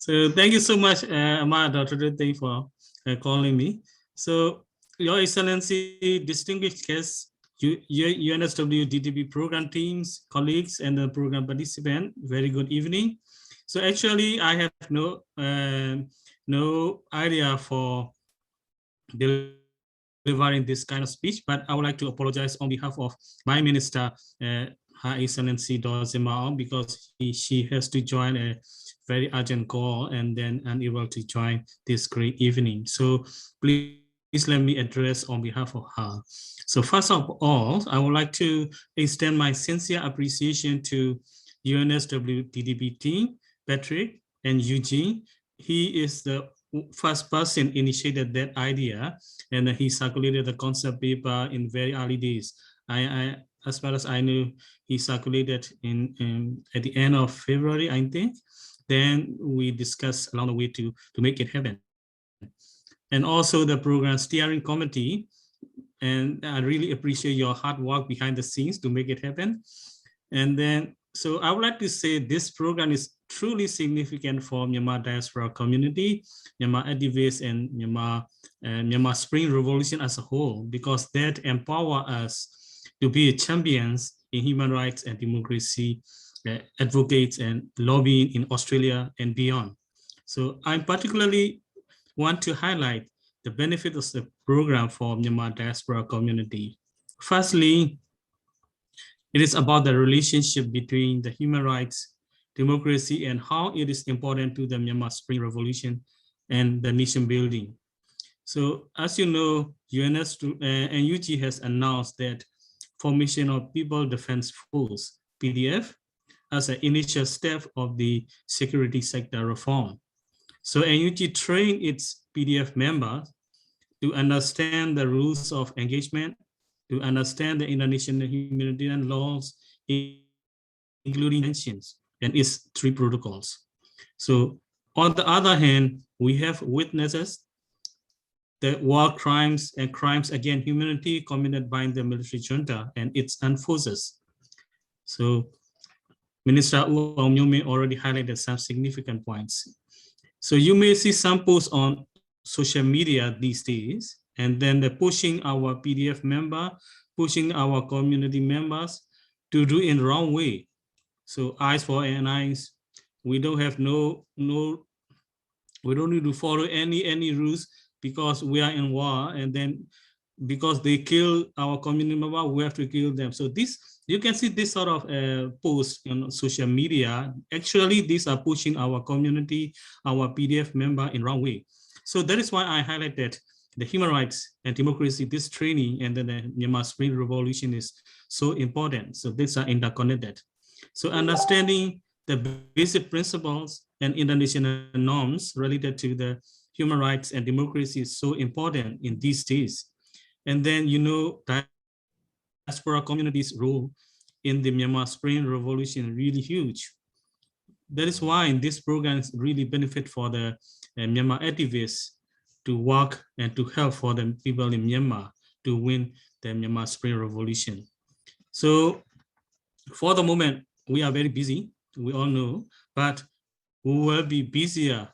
So thank you so much, Ahmad, Dr. Dutty, for calling me. So Your Excellency, distinguished guests, UNSW DTB program teams, colleagues, and the program participant, very good evening. So actually, I have no idea for delivering this kind of speech, but I would like to apologize on behalf of my minister, Her Excellency Dozimao, because she has to join a very urgent call and then unable to join this great evening. So please let me address on behalf of her. So first of all, I would like to extend my sincere appreciation to UNSW DDB team, Patrick and Eugene. He is the first person initiated that idea, and he circulated the concept paper in very early days. As far as I know, he circulated at the end of February, I think. Then we discussed along the way to make it happen. And also the program steering committee, and I really appreciate your hard work behind the scenes to make it happen. And then, so I would like to say this program is truly significant for Myanmar diaspora community, Myanmar activists, and Myanmar Spring Revolution as a whole, because that empower us to be champions in human rights and democracy, advocates and lobbying in Australia and beyond. So I particularly want to highlight the benefit of the program for Myanmar diaspora community. Firstly, it is about the relationship between the human rights, democracy, and how it is important to the Myanmar Spring Revolution and the nation building. So as you know, NUG has announced that formation of People Defense Force, PDF, as an initial step of the security sector reform. So NUG trained its PDF members to understand the rules of engagement, to understand the international humanitarian laws, including sanctions and its 3 protocols. So on the other hand, we have witnesses the war crimes and crimes against humanity committed by the military junta and its armed forces. So Minister Wu Aung already highlighted some significant points. So you may see some posts on social media these days, and then they're pushing our PDF member, pushing our community members to do in wrong way. So eyes for an eyes, we don't have we don't need to follow any rules because we are in war, and then because they kill our community member, we have to kill them. So this, you can see this sort of post on social media. Actually, these are pushing our community, our PDF member in wrong way. So that is why I highlighted the human rights and democracy, this training, and then the Myanmar Spring Revolution is so important. So these are interconnected. So understanding the basic principles and international norms related to the human rights and democracy is so important in these days. And then, you know, diaspora communities' role in the Myanmar Spring Revolution really huge. That is why this program really benefit for the Myanmar activists to work and to help for the people in Myanmar to win the Myanmar Spring Revolution. So for the moment, we are very busy, we all know, but we will be busier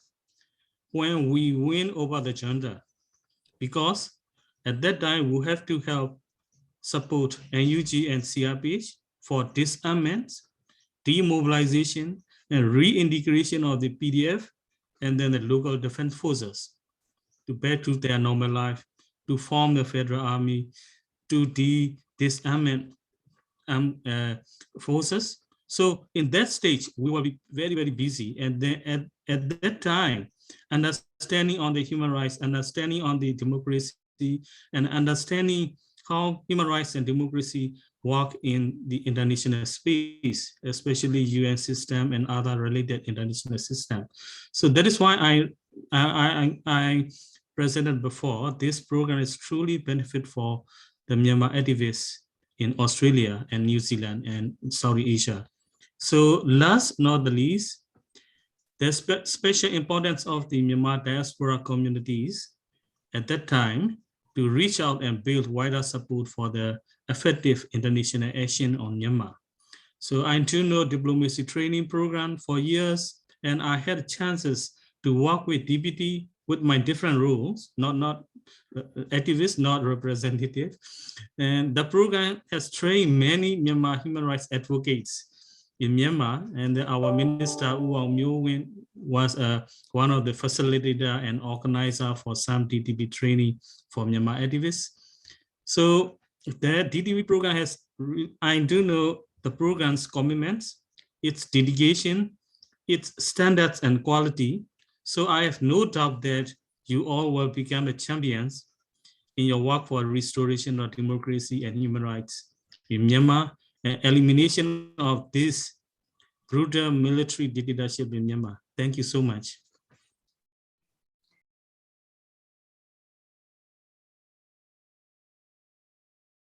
when we win over the junta, because at that time we have to help support NUG and CRPH for disarmament, demobilization, and reintegration of the PDF and then the local defense forces to back to their normal life, to form the federal army, to disarm forces. So in that stage, we will be very, very busy. And then at that time, understanding on the human rights, understanding on the democracy, and understanding how human rights and democracy work in the international space, especially UN system and other related international system. So that is why I presented before, this program is truly benefit for the Myanmar activists in Australia and New Zealand and South Asia. So last not the least, the special importance of the Myanmar diaspora communities at that time to reach out and build wider support for the effective international action on Myanmar. So I do know diplomacy training program for years, and I had chances to work with DPT with my different roles, not activist, not representative. And the program has trained many Myanmar human rights advocates in Myanmar, and our minister, Uong Myo Win, was one of the facilitator and organizer for some DTP training for Myanmar activists. So the DTP program has, I do know the program's commitments, its dedication, its standards and quality. So I have no doubt that you all will become the champions in your work for restoration of democracy and human rights in Myanmar and elimination of this brutal military dictatorship in Myanmar. Thank you so much.